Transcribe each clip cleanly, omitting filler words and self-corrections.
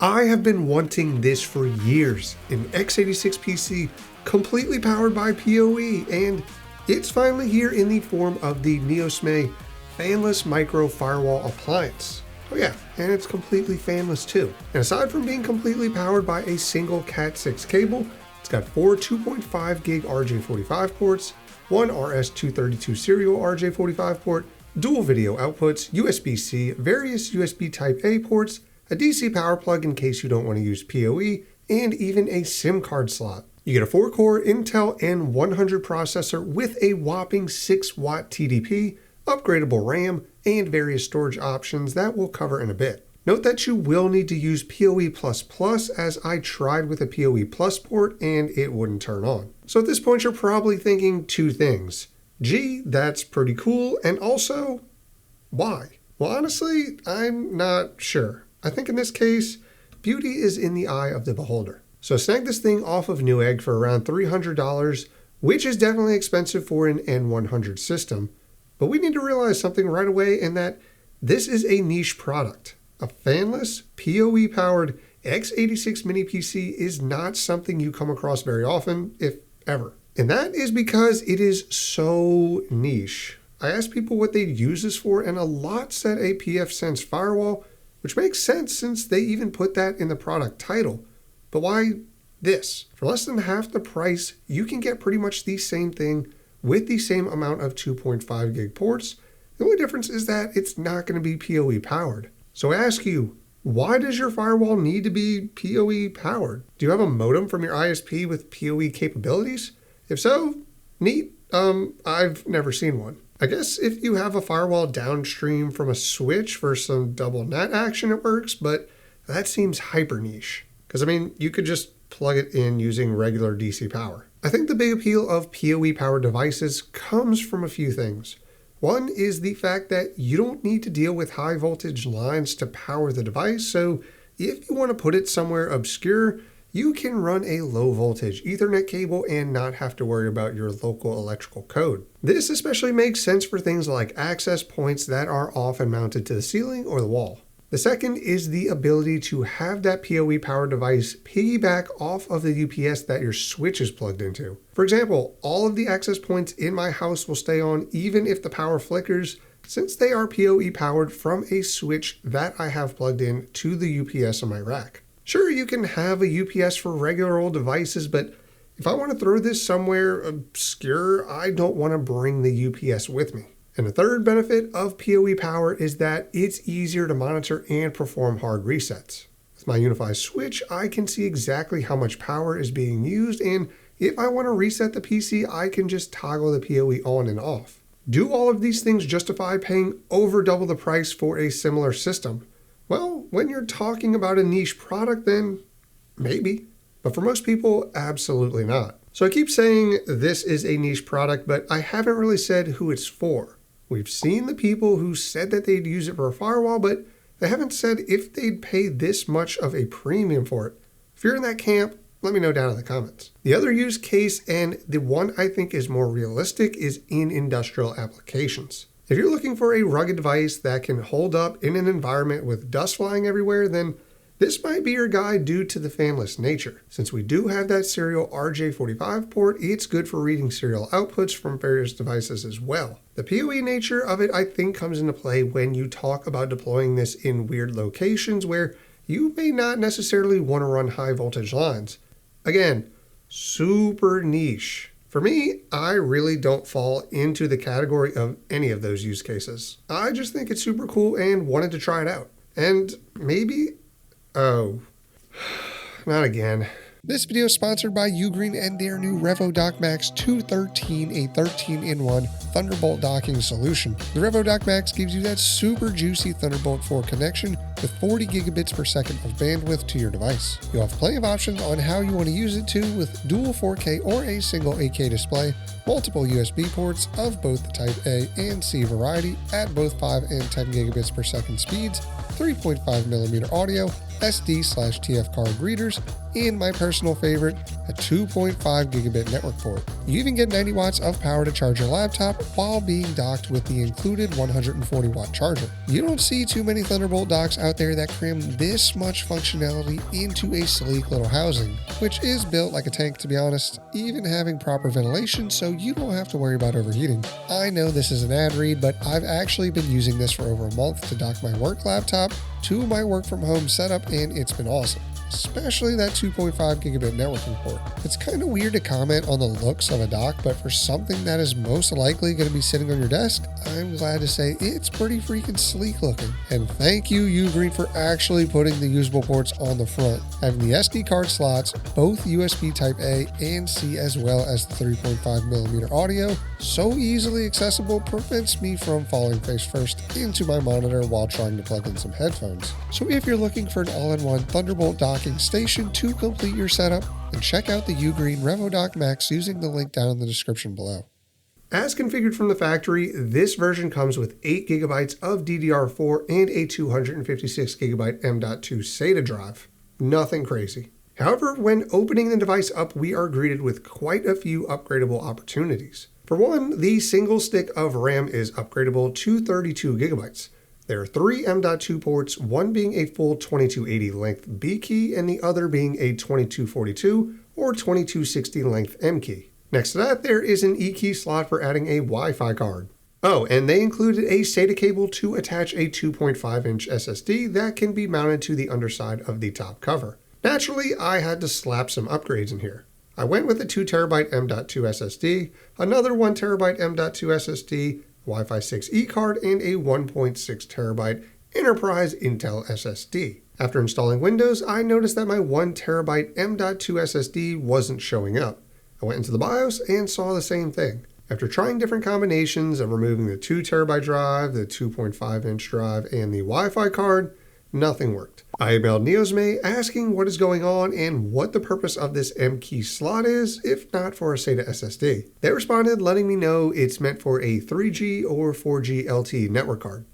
I have been wanting this for years, an x86 PC completely powered by PoE, and it's finally here in the form of the Neosmay fanless micro firewall appliance. Oh yeah, and it's completely fanless too. And aside from being completely powered by a single Cat6 cable, it's got 4 2.5 gig RJ45 ports, one RS-232 serial RJ45 port, dual video outputs, USB-C, various USB Type-A ports, a DC power plug in case you don't want to use PoE, and even a SIM card slot. You get a 4-core Intel N100 processor with a whopping 6-watt TDP, upgradable RAM, and various storage options that we'll cover in a bit. Note that you will need to use PoE++, as I tried with a PoE Plus port and it wouldn't turn on. So at this point you're probably thinking two things. Gee, that's pretty cool, and also, why? Well, honestly, I'm not sure. I think in this case, beauty is in the eye of the beholder. So snag this thing off of Newegg for around $300, which is definitely expensive for an N100 system. But we need to realize something right away, in that this is a niche product. A fanless, PoE-powered x86 mini PC is not something you come across very often, if ever. And that is because it is so niche. I asked people what they'd use this for, and a lot said a pfSense firewall, which makes sense since they even put that in the product title. But why this? For less than half the price, you can get pretty much the same thing with the same amount of 2.5 gig ports. The only difference is that it's not going to be PoE powered. So I ask you, why does your firewall need to be PoE powered? Do you have a modem from your ISP with PoE capabilities? If so, neat. I've never seen one. I guess if you have a firewall downstream from a switch for some double net action, it works, but that seems hyper niche. Because I mean, you could just plug it in using regular DC power. I think the big appeal of PoE powered devices comes from a few things. One is the fact that you don't need to deal with high voltage lines to power the device, so if you want to put it somewhere obscure, you can run a low voltage Ethernet cable and not have to worry about your local electrical code. This especially makes sense for things like access points that are often mounted to the ceiling or the wall. The second is the ability to have that PoE powered device piggyback off of the UPS that your switch is plugged into. For example, all of the access points in my house will stay on even if the power flickers, since they are PoE powered from a switch that I have plugged in to the UPS on my rack. Sure, you can have a UPS for regular old devices, but if I want to throw this somewhere obscure, I don't want to bring the UPS with me. And the third benefit of PoE power is that it's easier to monitor and perform hard resets. With my Unify switch, I can see exactly how much power is being used, and if I want to reset the PC, I can just toggle the PoE on and off. Do all of these things justify paying over double the price for a similar system? Well, when you're talking about a niche product, then maybe. But for most people, absolutely not. So I keep saying this is a niche product, but I haven't really said who it's for. We've seen the people who said that they'd use it for a firewall, but they haven't said if they'd pay this much of a premium for it. If you're in that camp, let me know down in the comments. The other use case, and the one I think is more realistic, is in industrial applications. If you're looking for a rugged device that can hold up in an environment with dust flying everywhere, then this might be your guy due to the fanless nature. Since we do have that serial RJ45 port, it's good for reading serial outputs from various devices as well. The PoE nature of it, I think, comes into play when you talk about deploying this in weird locations where you may not necessarily want to run high voltage lines. Again, super niche. For me, I really don't fall into the category of any of those use cases. I just think it's super cool and wanted to try it out. And maybe... oh, not again. This video is sponsored by Ugreen and their new Revodok Max 213, a 13-in-1 Thunderbolt docking solution. The Revodok Max gives you that super juicy Thunderbolt 4 connection with 40 gigabits per second of bandwidth to your device. You'll have plenty of options on how you want to use it too, with dual 4K or a single 8K display, multiple USB ports of both the Type A and C variety at both 5 and 10 gigabits per second speeds, 3.5mm audio, SD/TF card readers, and my personal favorite, a 2.5 gigabit network port. You even get 90 watts of power to charge your laptop while being docked with the included 140 watt charger. You don't see too many Thunderbolt docks out there that cram this much functionality into a sleek little housing, which is built like a tank, to be honest, even having proper ventilation so you don't have to worry about overheating. I know this is an ad read, but I've actually been using this for over a month to dock my work laptop to my work from home setup, and it's been awesome. Especially that 2.5 gigabit networking port. It's kind of weird to comment on the looks of a dock, but for something that is most likely going to be sitting on your desk, I'm glad to say it's pretty freaking sleek looking. And thank you, Ugreen, for actually putting the usable ports on the front. Having the SD card slots, both USB Type A and C, as well as the 3.5mm audio, so easily accessible, prevents me from falling face first into my monitor while trying to plug in some headphones. So if you're looking for an all-in-one Thunderbolt docking station to complete your setup, then check out the Ugreen Revodok Max using the link down in the description below. As configured from the factory, this version comes with 8 gigabytes of DDR4 and a 256 gigabyte M.2 SATA drive. Nothing crazy. However, when opening the device up, we are greeted with quite a few upgradable opportunities. For one, the single stick of RAM is upgradable to 32 gigabytes. There are 3 M.2 ports, one being a full 2280 length B key and the other being a 2242 or 2260 length M key. Next to that, there is an E key slot for adding a Wi-Fi card. Oh, and they included a SATA cable to attach a 2.5-inch SSD that can be mounted to the underside of the top cover. Naturally, I had to slap some upgrades in here. I went with a 2TB M.2 SSD, another 1TB M.2 SSD, Wi-Fi 6E card, and a 1.6TB Enterprise Intel SSD. After installing Windows, I noticed that my 1TB M.2 SSD wasn't showing up. I went into the BIOS and saw the same thing. After trying different combinations of removing the 2TB drive, the 2.5-inch drive, and the Wi-Fi card, nothing worked. I emailed Neosmay asking what is going on and what the purpose of this M key slot is, if not for a SATA SSD. They responded letting me know it's meant for a 3G or 4G LTE network card.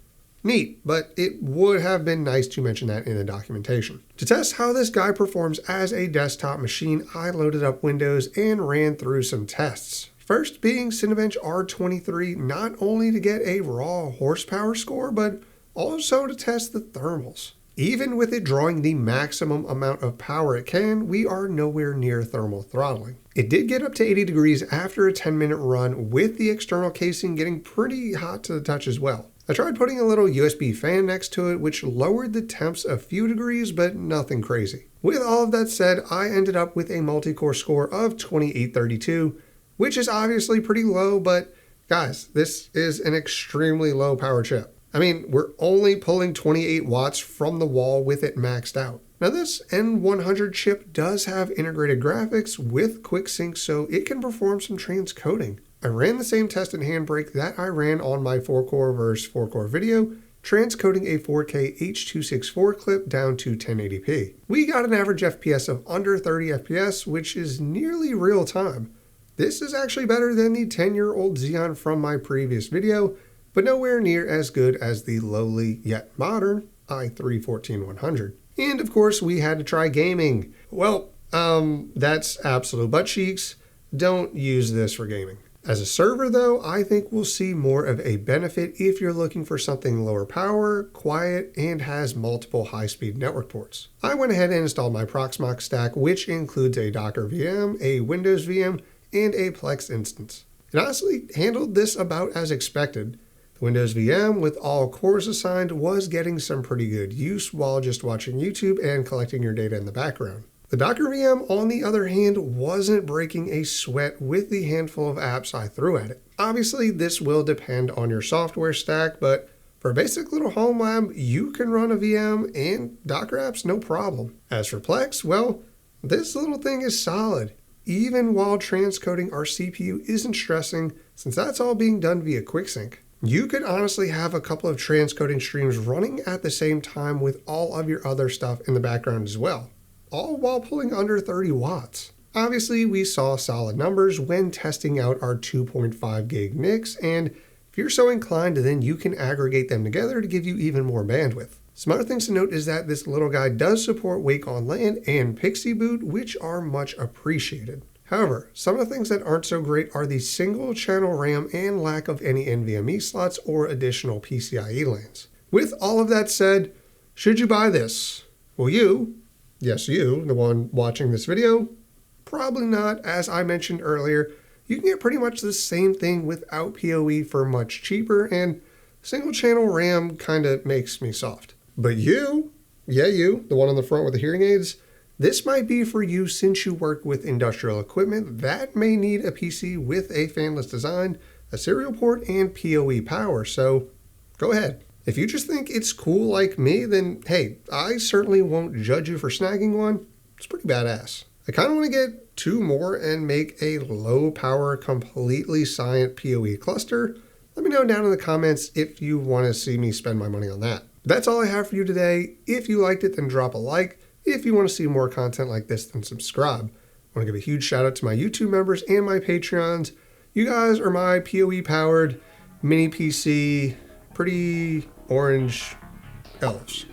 Neat, but it would have been nice to mention that in the documentation. To test how this guy performs as a desktop machine, I loaded up Windows and ran through some tests. First being Cinebench R23, not only to get a raw horsepower score, but also to test the thermals. Even with it drawing the maximum amount of power it can, we are nowhere near thermal throttling. It did get up to 80 degrees after a 10-minute run, with the external casing getting pretty hot to the touch as well. I tried putting a little USB fan next to it, which lowered the temps a few degrees, but nothing crazy. With all of that said, I ended up with a multi-core score of 2832, which is obviously pretty low, but guys, this is an extremely low power chip. I mean, we're only pulling 28 watts from the wall with it maxed out. Now this N100 chip does have integrated graphics with quick sync, so it can perform some transcoding. I ran the same test in Handbrake that I ran on my 4-core versus 4-core video, transcoding a 4K H.264 clip down to 1080p. We got an average FPS of under 30 FPS, which is nearly real time. This is actually better than the 10-year-old Xeon from my previous video, but nowhere near as good as the lowly yet modern i3-14100. And of course, we had to try gaming. Well, that's absolute butt cheeks. Don't use this for gaming. As a server though, I think we'll see more of a benefit if you're looking for something lower power, quiet, and has multiple high-speed network ports. I went ahead and installed my Proxmox stack, which includes a Docker VM, a Windows VM, and a Plex instance. It honestly handled this about as expected. The Windows VM, with all cores assigned, was getting some pretty good use while just watching YouTube and collecting your data in the background. The Docker VM, on the other hand, wasn't breaking a sweat with the handful of apps I threw at it. Obviously, this will depend on your software stack, but for a basic little home lab, you can run a VM and Docker apps no problem. As for Plex, well, this little thing is solid. Even while transcoding, our CPU isn't stressing, since that's all being done via QuickSync. You could honestly have a couple of transcoding streams running at the same time with all of your other stuff in the background as well, all while pulling under 30 watts. Obviously, we saw solid numbers when testing out our 2.5 gig NICs, and if you're so inclined, then you can aggregate them together to give you even more bandwidth. Some other things to note is that this little guy does support Wake on LAN and Pixie Boot, which are much appreciated. However, some of the things that aren't so great are the single channel RAM and lack of any NVMe slots or additional PCIe lanes. With all of that said, should you buy this? Well, you, yes you, the one watching this video, probably not. As I mentioned earlier, you can get pretty much the same thing without PoE for much cheaper, and single channel RAM kind of makes me soft. But you, yeah you, the one on the front with the hearing aids, this might be for you since you work with industrial equipment that may need a PC with a fanless design, a serial port, and PoE power, so go ahead. If you just think it's cool like me, then hey, I certainly won't judge you for snagging one. It's pretty badass. I kind of want to get 2 more and make a low power, completely silent PoE cluster. Let me know down in the comments if you want to see me spend my money on that. That's all I have for you today. If you liked it, then drop a like. If you want to see more content like this, then subscribe. I want to give a huge shout out to my YouTube members and my Patreons. You guys are my PoE powered mini PC, pretty orange elves.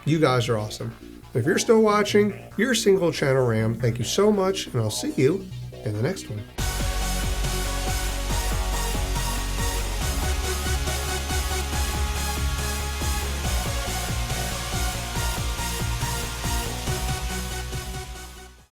You guys are awesome. If you're still watching, you're single channel RAM. Thank you so much, and I'll see you in the next one.